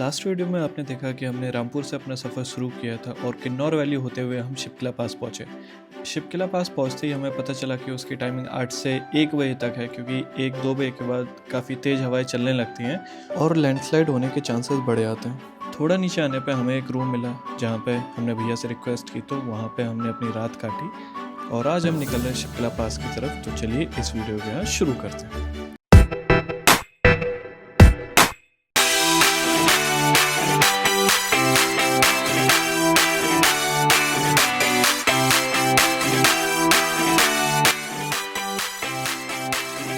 Last video में आपने देखा कि हमने रामपुर से अपना सफ़र शुरू किया था और किन्नौर वैली होते हुए हम शिपकिला पास पहुँचे। शिपकिला पास पहुँचते ही हमें पता चला कि उसकी टाइमिंग 8 से 1 बजे तक है, क्योंकि 1-2 बजे के बाद काफ़ी तेज़ हवाएं चलने लगती हैं और लैंडस्लाइड होने के चांसेस बढ़े आते हैं। थोड़ा नीचे आने पे हमें एक रूम मिला जहाँ पे हमने भैया से रिक्वेस्ट की, तो वहाँ पे हमने अपनी रात काटी और आज हम निकल रहे हैं शिपकिला पास की तरफ। तो चलिए इस वीडियो को यहाँ शुरू करते हैं।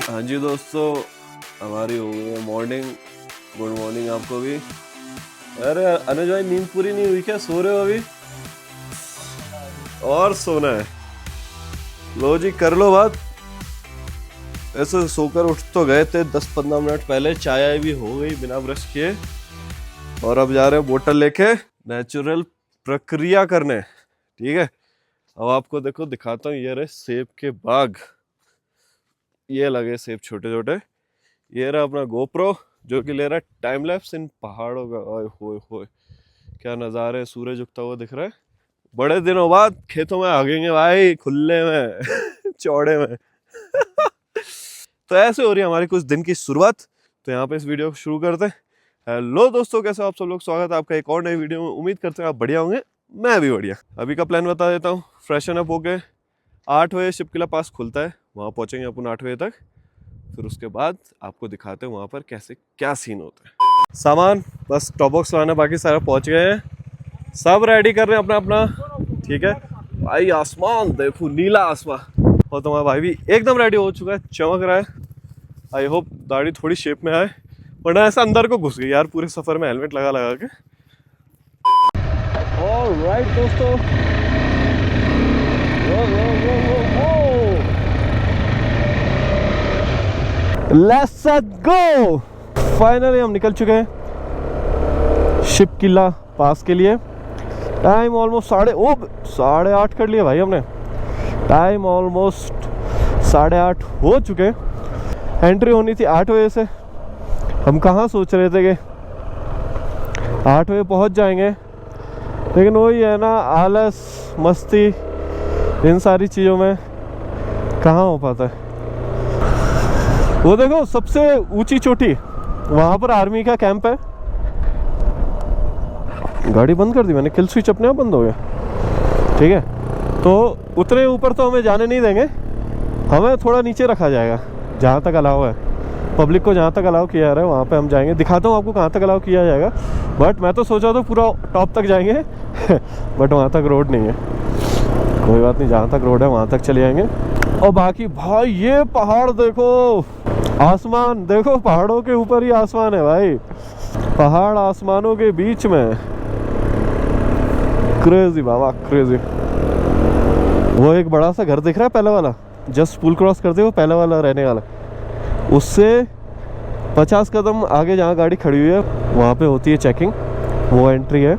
हाँ जी दोस्तों, हमारी हो गई है मॉर्निंग। गुड मॉर्निंग आपको भी। अरे अनुज भाई, नींद पूरी नहीं हुई क्या? सो रहे हो अभी और सोना है? लो जी, कर लो बात। ऐसे सोकर उठ तो गए थे 10-15 मिनट पहले, चाय भी हो गई बिना ब्रश किए, और अब जा रहे हैं बोतल लेके नेचुरल प्रक्रिया करने। ठीक है, अब आपको देखो दिखाता हूँ। ये रहे सेब के बाग, ये लगे सेब छोटे छोटे। ये रहा अपना गोप्रो जो कि ले रहा है टाइम लैप्स इन पहाड़ों का। ओए होए होए, क्या नज़ारे, सूरज उगता हुआ दिख रहा है। बड़े दिनों बाद खेतों में आगेंगे भाई, खुले में चौड़े में तो ऐसे हो रही है हमारी कुछ दिन की शुरुआत। तो यहाँ पे इस वीडियो को शुरू करते हैं। हेलो दोस्तों, कैसे हो आप सब लोग? स्वागत है आपका एक और नई वीडियो में। उम्मीद करते हैं आप बढ़िया होंगे, मैं भी बढ़िया। अभी का प्लान बता देता हूँ। फ्रेशन अप होके 8 बजे शिपकिला पास खुलता है, वहाँ पहुँचेंगे अपन 8 बजे तक। फिर उसके बाद आपको दिखाते हैं वहाँ पर कैसे क्या सीन होता है। सामान बस टॉप बॉक्स लाना, बाकी सारा पहुँच गए हैं, सब रेडी कर रहे हैं अपना अपना। ठीक है भाई, आसमान देखो, नीला आसमान। और तुम्हारा भाई भी एकदम रेडी हो चुका है, चमक रहा है। आई होप दाढ़ी थोड़ी शेप में आए, वरना ऐसा अंदर को घुस गई यार पूरे सफ़र में हेलमेट लगा लगा के। ऑलराइट दोस्तों, लेट्स गो। फाइनली हम निकल चुके हैं शिपकिला पास के लिए। टाइम ऑलमोस्ट 8:30 कर लिया भाई हमने। टाइम ऑलमोस्ट 8:30 हो चुके। एंट्री होनी थी 8 बजे से। हम कहाँ सोच रहे थे कि 8 बजे पहुँच जाएंगे, लेकिन वही है ना, आलस मस्ती इन सारी चीज़ों में कहाँ हो पाता है। वो देखो सबसे ऊंची चोटी, वहाँ पर आर्मी का कैंप है। गाड़ी बंद कर दी मैंने, किल स्विच अपने आप बंद हो गया। ठीक है, तो उतने ऊपर तो हमें जाने नहीं देंगे, हमें थोड़ा नीचे रखा जाएगा जहाँ तक अलाउ है। पब्लिक को जहाँ तक अलाउ किया जा रहा है वहाँ पे हम जाएंगे। दिखाता हूँ आपको कहाँ तक अलाउ किया जाएगा। बट मैं तो सोचा था पूरा टॉप तक जाएंगे बट वहाँ तक रोड नहीं है। कोई बात नहीं, जहाँ तक रोड है वहाँ तक चले जाएंगे। और बाकी भाई ये पहाड़ देखो, आसमान देखो, पहाड़ों के ऊपर ही आसमान है भाई, पहाड़ आसमानों के बीच में। क्रेजी बाबा, क्रेजी। वो एक बड़ा सा घर दिख रहा है पहले वाला, जस्ट पुल क्रॉस करते हुए पहले वाला रहने वाला, उससे 50 कदम आगे जहाँ गाड़ी खड़ी हुई है वहाँ पे होती है चेकिंग, वो एंट्री है।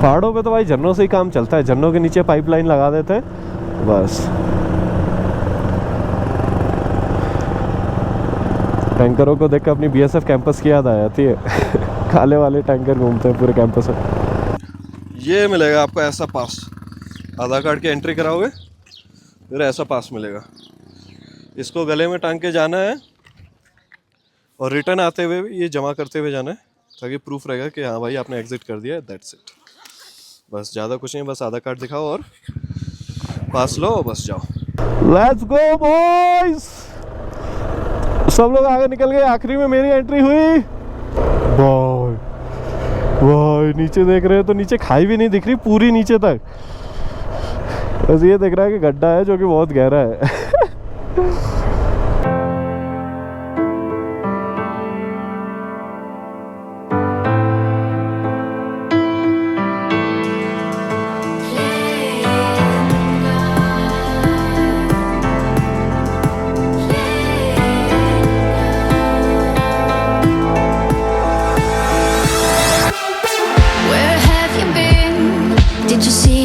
पहाड़ों पे तो भाई झरनों से ही काम चलता है, झरनों के नीचे पाइपलाइन लगा देते हैं बस। टैंकरों को देख कर अपनी बीएसएफ कैंपस की याद आ जाती है काले वाले टैंकर घूमते हैं पूरे कैंपस में। ये मिलेगा आपको ऐसा पास, आधार कार्ड की एंट्री कराओगे फिर ऐसा पास मिलेगा। इसको गले में टांग के जाना है और रिटर्न आते हुए भी ये जमा करते हुए जाना है, ताकि प्रूफ रहेगा कि हाँ भाई आपने एग्जिट कर दिया है। दैट्स इट, बस ज़्यादा कुछ नहीं। बस आधार कार्ड दिखाओ और पास लो, बस जाओ। Let's go boys. सब लोग आगे निकल गए, आखिरी में मेरी एंट्री हुई। बॉय बॉय नीचे देख रहे हो तो नीचे खाई भी नहीं दिख रही पूरी नीचे तक, बस ये दिख रहा है कि गड्ढा है जो कि बहुत गहरा है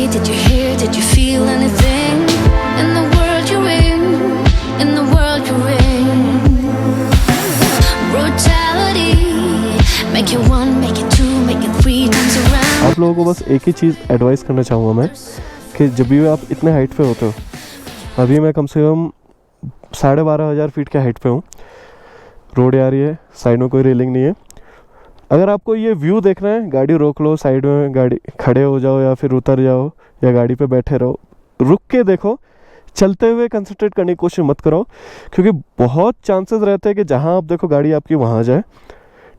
Did you hear, did you feel anything in the world you're in the आप लोगों को बस एक ही चीज़ एडवाइस करना चाहूँगा मैं कि जब भी आप इतने हाइट पे होते हो, अभी मैं कम से कम 12,500 फीट के हाइट पे हूँ, रोड आ रही है, साइड में कोई रेलिंग नहीं है। अगर आपको ये व्यू देखना है, गाड़ी रोक लो, साइड में गाड़ी खड़े हो जाओ या फिर उतर जाओ या गाड़ी पे बैठे रहो, रुक के देखो, चलते हुए कंसंट्रेट करने की कोशिश मत करो, क्योंकि बहुत चांसेस रहते हैं कि जहाँ आप देखो गाड़ी आपकी वहाँ जाए।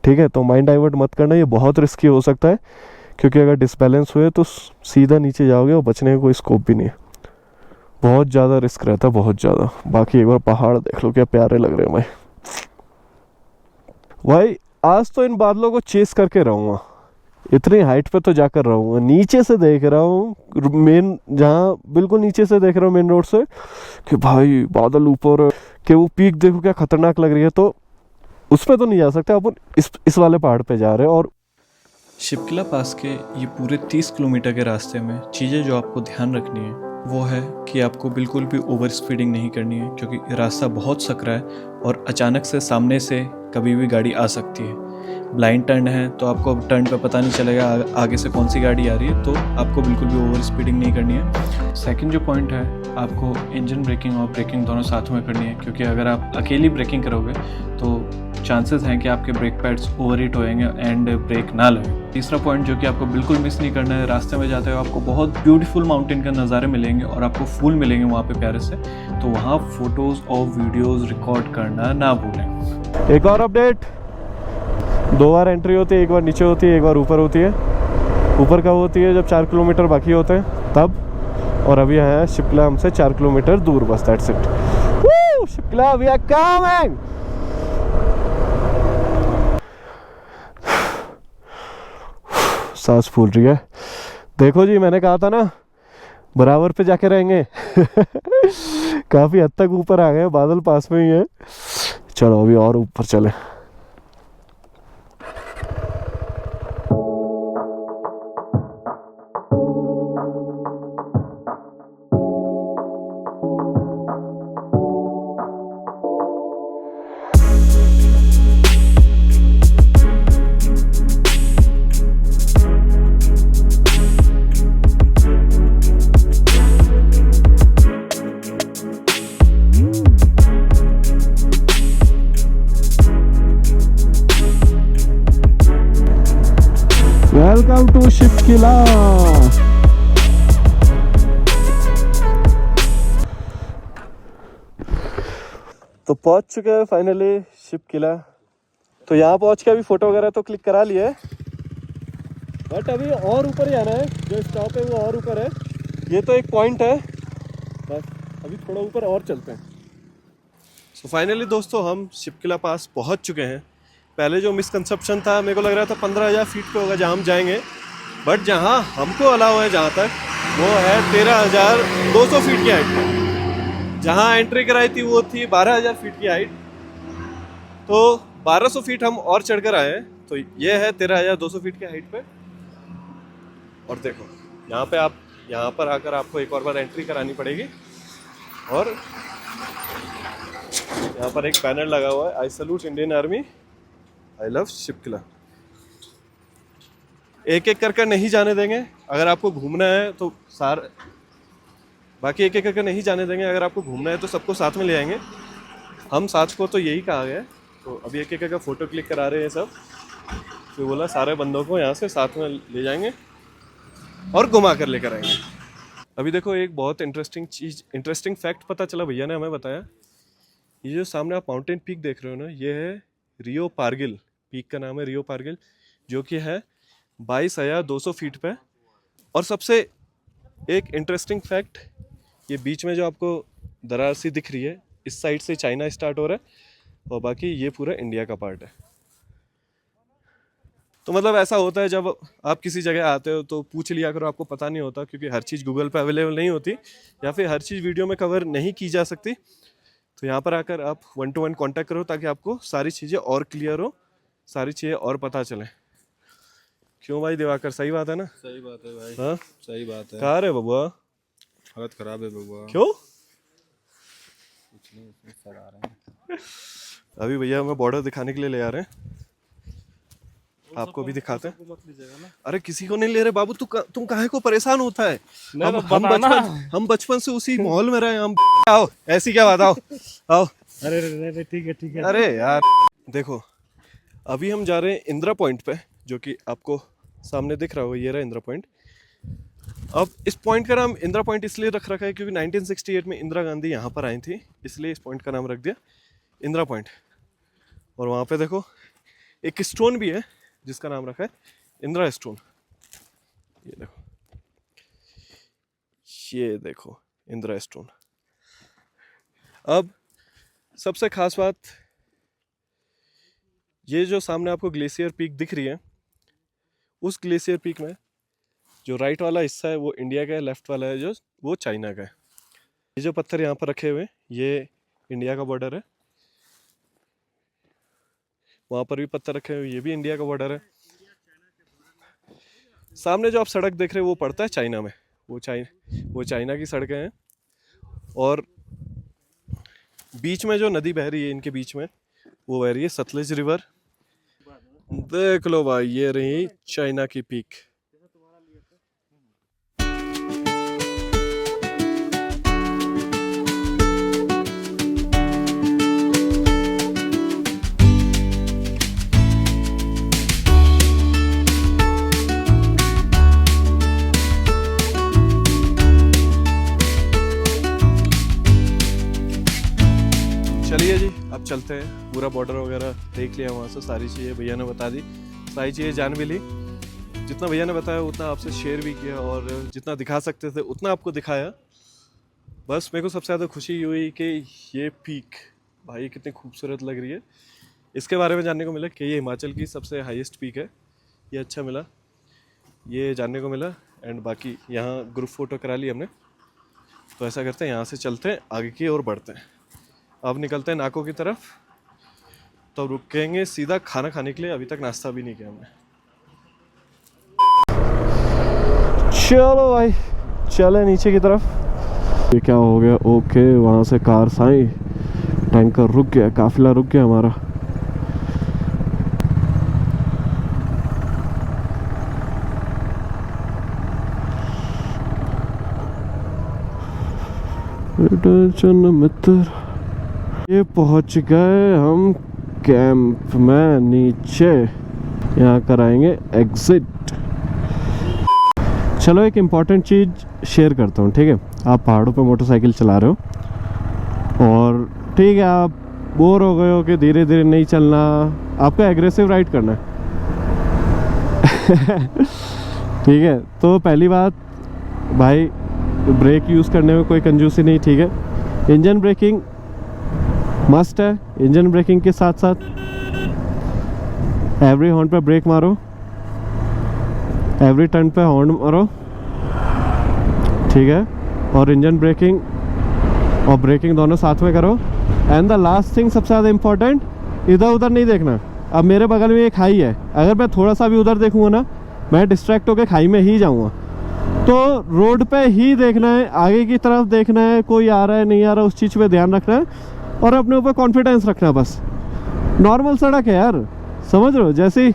ठीक है, तो माइंड डाइवर्ट मत करना, ये बहुत रिस्की हो सकता है, क्योंकि अगर डिसबैलेंस हुए तो सीधा नीचे जाओगे और बचने का कोई स्कोप भी नहीं है। बहुत ज़्यादा रिस्क रहता है, बहुत ज़्यादा। बाकी एक बार पहाड़ देख लो, क्या प्यारे लग रहे हैं भाई। आज तो इन बादलों को चेस करके रहूँगा, इतनी हाइट पे तो जाकर रहूँगा। नीचे से देख रहा हूँ, मेन जहाँ बिल्कुल नीचे से देख रहा हूँ मेन रोड से, कि भाई बादल ऊपर, कि वो पीक देखो क्या खतरनाक लग रही है। तो उस पर तो नहीं जा सकते अपन, इस वाले पहाड़ पे जा रहे हैं। और शिपकिला पास के ये पूरे 30 किलोमीटर के रास्ते में चीज़ें जो आपको ध्यान रखनी है वो है कि आपको बिल्कुल भी ओवर स्पीडिंग नहीं करनी है, क्योंकि रास्ता बहुत सकरा है और अचानक से सामने से कभी भी गाड़ी आ सकती है। ब्लाइंड टर्न है तो आपको टर्न पे पता नहीं चलेगा आगे से कौन सी गाड़ी आ रही है, तो आपको बिल्कुल भी ओवर स्पीडिंग नहीं करनी है। सेकंड जो पॉइंट है, आपको इंजन ब्रेकिंग और ब्रेकिंग दोनों साथ में करनी है, क्योंकि अगर आप अकेली ब्रेकिंग करोगे तो चांसेस हैं कि आपके ब्रेक पैड्स ओवर हीट होएंगे एंड ब्रेक ना लगे। तीसरा पॉइंट जो कि आपको बिल्कुल मिस नहीं करना है, रास्ते में जाते हुए आपको बहुत ब्यूटीफुल माउंटेन का नज़ारे मिलेंगे और आपको फूल मिलेंगे वहाँ पे प्यारे से, तो वहाँ फोटोज़ और वीडियोज़ रिकॉर्ड करना ना भूलें। एक और अपडेट, 2 बार एंट्री होती है, एक बार नीचे होती है, एक बार ऊपर होती है। ऊपर कब होती है? जब 4 किलोमीटर बाकी होते हैं तब। और अभी है शिपकिला हमसे 4 किलोमीटर दूर, बस that's it. Shipki La we are coming. सांस फूल रही है। देखो जी, मैंने कहा था ना बराबर पे जाके रहेंगे। काफी हद तक ऊपर आ गए, बादल पास में ही है। चलो अभी और ऊपर चले। Welcome to Shipki La. तो पहुंच चुके हैं फाइनली शिपकिला। तो यहाँ पहुंच के अभी फोटो वगैरह तो क्लिक करा लिए, बट अभी और ऊपर जाना है। जो स्टॉप है वो और ऊपर है। ये तो एक पॉइंट है, बस अभी थोड़ा ऊपर और चलते हैं। सो फाइनली दोस्तों हम शिपकिला पास पहुंच चुके हैं। पहले जो मिसकंसेप्शन था, मेरे को लग रहा था 15,000 फीट पे होगा जहाँ हम जाएंगे, बट जहाँ हमको अलाउ है जहाँ तक वो है 13,200 फीट की हाइट पर। जहाँ एंट्री कराई थी वो थी 12,000 फीट की हाइट, तो 1200 फीट हम और चढ़कर आए हैं। तो ये है 13,200 फीट की हाइट पे। और देखो यहाँ पे आप, यहाँ पर आकर आपको एक और बार एंट्री करानी पड़ेगी। और यहाँ पर एक बैनर लगा हुआ है, आई salute Indian army, I love Shipki La. एक एक करके नहीं जाने देंगे। अगर आपको घूमना है तो बाकी एक एक करके नहीं जाने देंगे। अगर आपको घूमना है तो सबको साथ में ले आएंगे। हम साथ को तो यही कहा गया है। तो अभी एक एक करके फ़ोटो क्लिक करा रहे हैं सब। तो बोला सारे बंदों को यहाँ से साथ में ले जाएंगे और घुमा कर लेकर आएंगे। अभी देखो एक बहुत इंटरेस्टिंग फैक्ट पता चला, भैया ने हमें बताया। ये जो सामने आप माउंटेन पीक देख रहे हो ना, ये है रियो पारगिल। पीक का नाम है रियो पारगिल, जो कि है 22,200 फीट पे। और सबसे एक इंटरेस्टिंग फैक्ट, ये बीच में जो आपको दरार सी दिख रही है, इस साइड से चाइना स्टार्ट हो रहा है और बाकी ये पूरा इंडिया का पार्ट है। तो मतलब ऐसा होता है जब आप किसी जगह आते हो तो पूछ लिया करो, आपको पता नहीं होता, क्योंकि हर चीज़ गूगल पे अवेलेबल नहीं होती या फिर हर चीज़ वीडियो में कवर नहीं की जा सकती। तो यहाँ पर आकर आप 1-to-1 कांटेक्ट करो ताकि आपको सारी चीज़ें और क्लियर हो, सारी चीज़ें और पता चले। क्यों भाई दिवाकर, सही बात है ना? सही बात है भाई। हाँ सही बात है। कहाँ रे बबुआ? हालत खराब है बबुआ। क्यों? कुछ नहीं, सर आ रहे हैं। अभी भैया हमें बॉर्डर दिखाने के लिए ले आ रहे हैं। आपको भी दिखाते हैं। अरे किसी को नहीं ले रहे बाबू, तुम काहे को परेशान होता है? हम बचपन से उसी माहौल में रहे हम। आओ, ऐसी क्या बात, आओ आओ। अरे ठीक है। अरे यार देखो, अभी हम जा रहे हैं इंदिरा पॉइंट पे, जो कि आपको सामने दिख रहा होगा, ये रहा इंदिरा पॉइंट। अब इस पॉइंट का नाम इंदिरा पॉइंट इसलिए रख रखा है क्योंकि 1968 में इंदिरा गांधी यहाँ पर आई थी, इसलिए इस पॉइंट का नाम रख दिया इंदिरा पॉइंट। और वहाँ पे देखो एक स्टोन भी है जिसका नाम रखा है इंदिरा स्टोन। ये देखो इंदिरा स्टोन। अब सबसे खास बात, ये जो सामने आपको ग्लेशियर पीक दिख रही है, उस ग्लेशियर पीक में जो राइट वाला हिस्सा है वो इंडिया का है, लेफ्ट वाला है जो वो चाइना का है। ये जो पत्थर यहाँ पर रखे हुए हैं ये इंडिया का बॉर्डर है, वहाँ पर भी पत्थर रखे हुए ये भी इंडिया का बॉर्डर है। सामने जो आप सड़क देख रहे हैं वो पड़ता है चाइना में, वो चाइना की सड़कें हैं। और बीच में जो नदी बह रही है इनके बीच में, वो बह रही है सतलुज रिवर। देख लो भाई, ये रही चाइना की पीक। चलिए जी, अब चलते हैं। पूरा बॉर्डर वगैरह देख लिया वहाँ से, सारी चीज़ें भैया ने बता दी, सारी चीज़ें जान भी ली। जितना भैया ने बताया उतना आपसे शेयर भी किया, और जितना दिखा सकते थे उतना आपको दिखाया। बस मेरे को सबसे ज़्यादा खुशी हुई कि ये पीक भाई कितनी खूबसूरत लग रही है। इसके बारे में जानने को मिला कि ये हिमाचल की सबसे हाईएस्ट पीक है, ये अच्छा मिला, ये जानने को मिला। एंड बाकी यहाँ ग्रुप फ़ोटो करा ली हमने। तो ऐसा करते हैं, यहाँ से चलते हैं आगे की ओर बढ़ते हैं। अब निकलते हैं नाकों की तरफ, तो रुकेंगे सीधा खाना खाने के लिए। अभी तक नाश्ता भी नहीं किया हमने। चलो भाई चले नीचे की तरफ। ये क्या हो गया? ओके, वहाँ से कार आई, टैंकर रुक गया, काफिला रुक गया हमारा। मित्र, ये पहुंच गए हम कैंप में नीचे। यहाँ कराएंगे एग्जिट। चलो एक इम्पॉर्टेंट चीज़ शेयर करता हूँ, ठीक है? आप पहाड़ों पे मोटरसाइकिल चला रहे हो और ठीक है, आप बोर हो गए हो कि धीरे धीरे नहीं चलना, आपको एग्रेसिव राइड करना है। ठीक है, तो पहली बात भाई, ब्रेक यूज़ करने में कोई कंजूसी नहीं, ठीक है? इंजन ब्रेकिंग मस्ट है। इंजन ब्रेकिंग के साथ साथ एवरी हॉर्न पे ब्रेक मारो, एवरी टर्न पे हॉर्न मारो, ठीक है? और इंजन ब्रेकिंग और ब्रेकिंग दोनों साथ में करो। एंड द लास्ट थिंग, सबसे ज़्यादा इम्पोर्टेंट, इधर उधर नहीं देखना। अब मेरे बगल में एक खाई है, अगर मैं थोड़ा सा भी उधर देखूँगा ना, मैं डिस्ट्रैक्ट होकर खाई में ही जाऊँगा। तो रोड पे ही देखना है, आगे की तरफ देखना है, कोई आ रहा है नहीं आ रहा, उस चीज़ पे ध्यान रखना है और अपने ऊपर कॉन्फिडेंस रखना। बस नॉर्मल सड़क है यार, समझ रहे हो? जैसी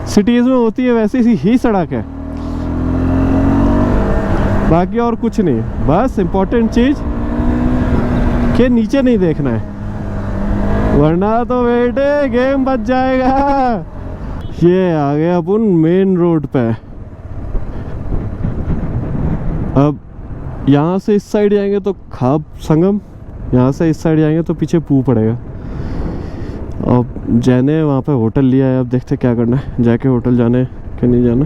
सिटीज़ में होती है वैसी ही सड़क है, बाकी और कुछ नहीं। बस इम्पोर्टेंट चीज़ कि नीचे नहीं देखना है, वरना तो बेटे गेम बच जाएगा। ये आ गया अपन मेन रोड पे। अब यहाँ से इस साइड जाएंगे तो खाब संगम, यहाँ से इस साइड जाएंगे तो पीछे पू पड़ेगा। अब जैने वहाँ पे होटल लिया है, अब देखते क्या करना है, जाके होटल जाने कि नहीं जाना।